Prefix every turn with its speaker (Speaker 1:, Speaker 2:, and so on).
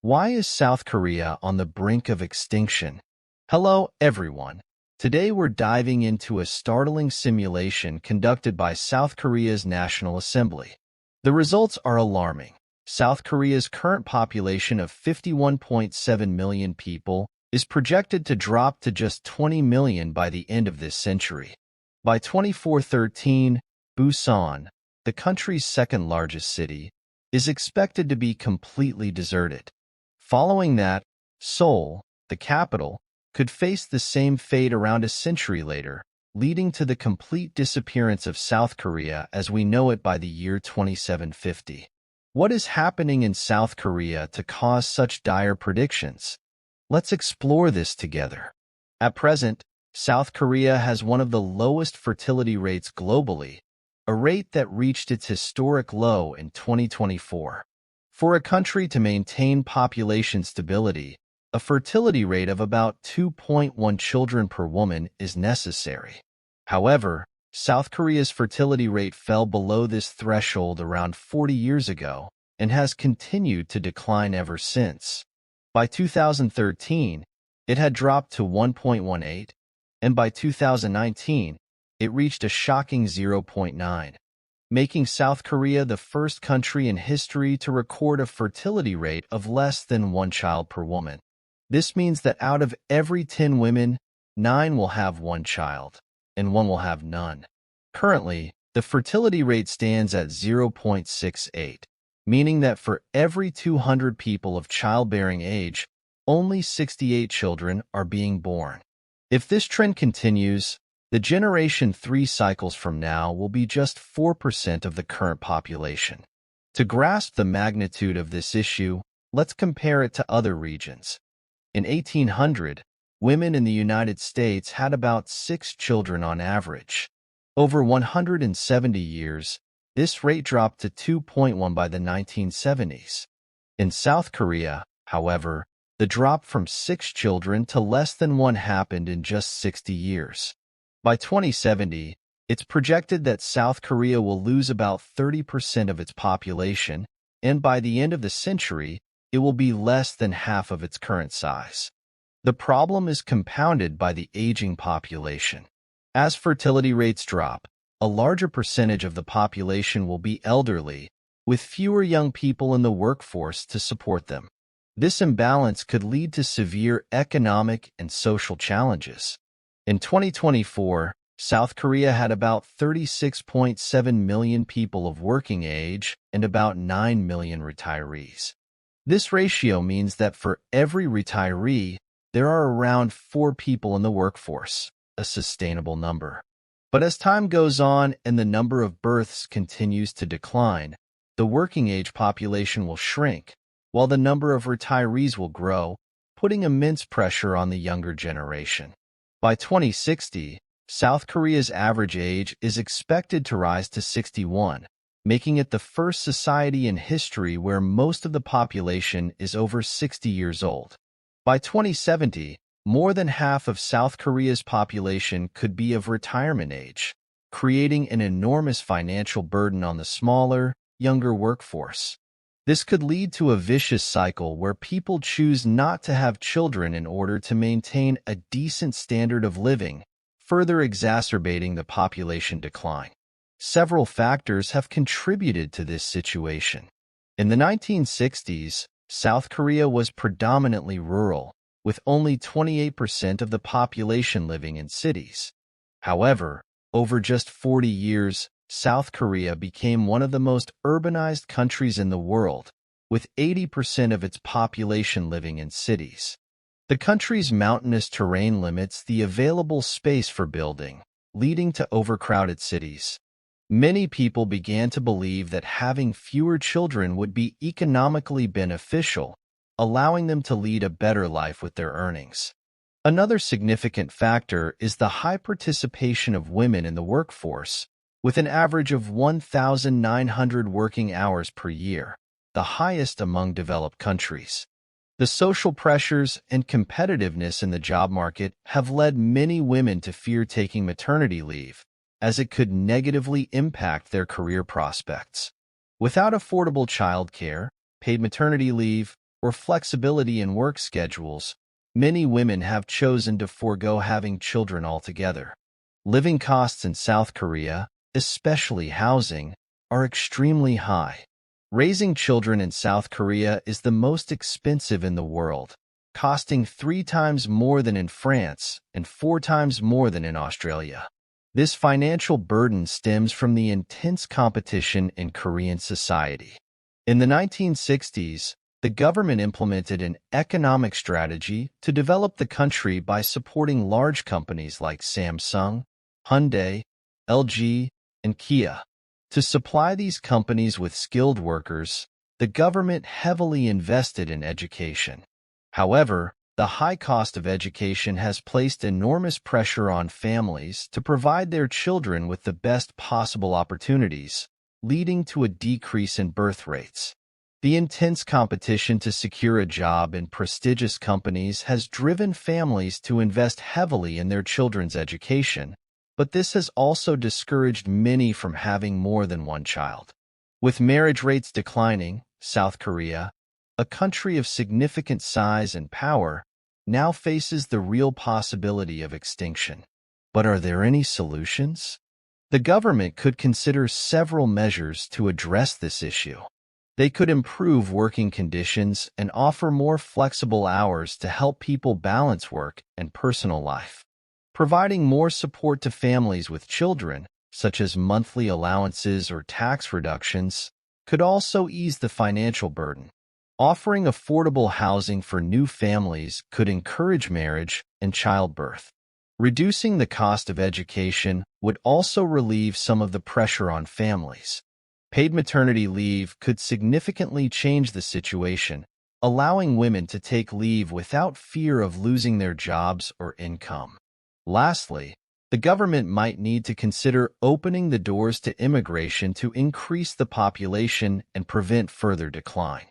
Speaker 1: Why is South Korea on the brink of extinction? Hello, everyone. Today we're diving into a startling simulation conducted by South Korea's National Assembly. The results are alarming. South Korea's current population of 51.7 million people is projected to drop to just 20 million by the end of this century. By 2413, Busan, the country's second-largest city, is expected to be completely deserted. Following that, Seoul, the capital, could face the same fate around a century later, leading to the complete disappearance of South Korea as we know it by the year 2750. What is happening in South Korea to cause such dire predictions? Let's explore this together. At present, South Korea has one of the lowest fertility rates globally, a rate that reached its historic low in 2024. For a country to maintain population stability, a fertility rate of about 2.1 children per woman is necessary. However, South Korea's fertility rate fell below this threshold around 40 years ago and has continued to decline ever since. By 2013, it had dropped to 1.18, and by 2019, it reached a shocking 0.9. Making South Korea the first country in history to record a fertility rate of less than one child per woman. This means that out of every 10 women, 9 will have one child, and 1 will have none. Currently, the fertility rate stands at 0.68, meaning that for every 200 people of childbearing age, only 68 children are being born. If this trend continues, the Generation 3 cycles from now will be just 4% of the current population. To grasp the magnitude of this issue, let's compare it to other regions. In 1800, women in the United States had about 6 children on average. Over 170 years, this rate dropped to 2.1 by the 1970s. In South Korea, however, the drop from 6 children to less than 1 happened in just 60 years. By 2070, it's projected that South Korea will lose about 30% of its population, and by the end of the century, it will be less than half of its current size. The problem is compounded by the aging population. As fertility rates drop, a larger percentage of the population will be elderly, with fewer young people in the workforce to support them. This imbalance could lead to severe economic and social challenges. In 2024, South Korea had about 36.7 million people of working age and about 9 million retirees. This ratio means that for every retiree, there are around 4 people in the workforce, a sustainable number. But as time goes on and the number of births continues to decline, the working age population will shrink, while the number of retirees will grow, putting immense pressure on the younger generation. By 2060, South Korea's average age is expected to rise to 61, making it the first society in history where most of the population is over 60 years old. By 2070, more than half of South Korea's population could be of retirement age, creating an enormous financial burden on the smaller, younger workforce. This could lead to a vicious cycle where people choose not to have children in order to maintain a decent standard of living, further exacerbating the population decline. Several factors have contributed to this situation. In the 1960s, South Korea was predominantly rural, with only 28% of the population living in cities. However, over just 40 years, South Korea became one of the most urbanized countries in the world, with 80% of its population living in cities. The country's mountainous terrain limits the available space for building, leading to overcrowded cities. Many people began to believe that having fewer children would be economically beneficial, allowing them to lead a better life with their earnings. Another significant factor is the high participation of women in the workforce, with an average of 1,900 working hours per year, the highest among developed countries. The social pressures and competitiveness in the job market have led many women to fear taking maternity leave, as it could negatively impact their career prospects. Without affordable childcare, paid maternity leave, or flexibility in work schedules, many women have chosen to forego having children altogether. Living costs in South Korea, especially housing, are extremely high. Raising children in South Korea is the most expensive in the world, costing 3 times more than in France and 4 times more than in Australia. This financial burden stems from the intense competition in Korean society. In the 1960s, the government implemented an economic strategy to develop the country by supporting large companies like Samsung, Hyundai, LG, and Kia. To supply these companies with skilled workers, the government heavily invested in education. However, the high cost of education has placed enormous pressure on families to provide their children with the best possible opportunities, leading to a decrease in birth rates. The intense competition to secure a job in prestigious companies has driven families to invest heavily in their children's education, but this has also discouraged many from having more than one child. With marriage rates declining, South Korea, a country of significant size and power, now faces the real possibility of extinction. But are there any solutions? The government could consider several measures to address this issue. They could improve working conditions and offer more flexible hours to help people balance work and personal life. Providing more support to families with children, such as monthly allowances or tax reductions, could also ease the financial burden. Offering affordable housing for new families could encourage marriage and childbirth. Reducing the cost of education would also relieve some of the pressure on families. Paid maternity leave could significantly change the situation, allowing women to take leave without fear of losing their jobs or income. Lastly, the government might need to consider opening the doors to immigration to increase the population and prevent further decline.